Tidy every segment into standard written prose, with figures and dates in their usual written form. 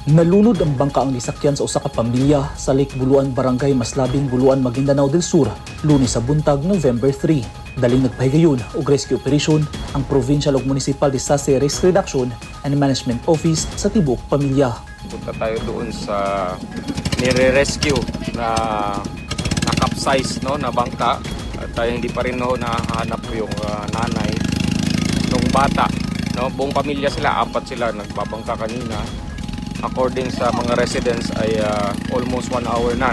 Nalunod ang bangka ang nisakyan sa usa ka pamilya sa Lake Buluan, Barangay Maslabing, Buluan, Maguindanao del Sur, Lunes sa buntag, November 3. Daling nagpahigayon og rescue operation ang Provincial ug Municipal Disaster Risk Reduction and Management Office sa tibok pamilya. Punta tayo doon sa nire-rescue na capsize na bangka at hindi pa rin nahanap yung nanay ng bata. Buong pamilya sila, 4 sila nagbabangka kanina. According sa mga residents ay almost 1 hour na,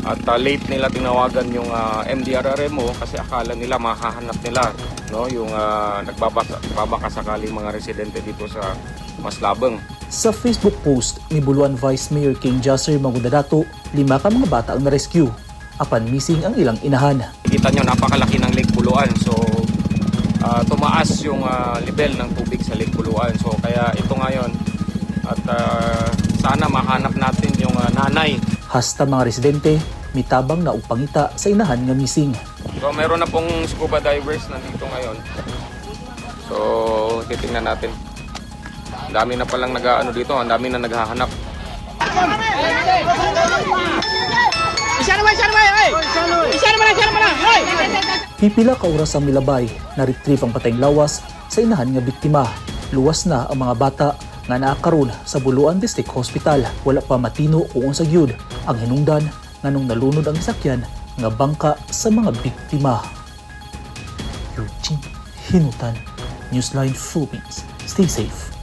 at late nila tinawagan yung MDRRMO kasi akala nila mahahanap nila yung nagbabaka sakaling mga residente dito sa Maslabang. Sa Facebook post ni Buluan Vice Mayor King Jasser Magudadato, 5 ka mga bata ang na-rescue. Apan missing ang ilang inahan. Kita nyo, napakalaki ng Lake Buluan. So tumaas yung level ng tubig sa Lake Buluan. So kaya ito ngayon at sana mahanap natin yung nanay. Hasta mga residente, mitabang na upangita sa inahan nga missing. So meron na pong scuba divers nandito ngayon. So titingnan natin. Ang dami na palang dito, ang dami na naghahanap. Pipila ka oras ang milabay, na-retrieve ang patayng lawas sa inahan nga biktima. Luwas na ang mga bata nga naakaron sa Buluan District Hospital. Wala pa matino kung unsa gyud ang hinungdan nganong nalunod ang sakyan nga bangka sa mga biktima. Eugene Hinutan, Newsline Philippines. Stay safe.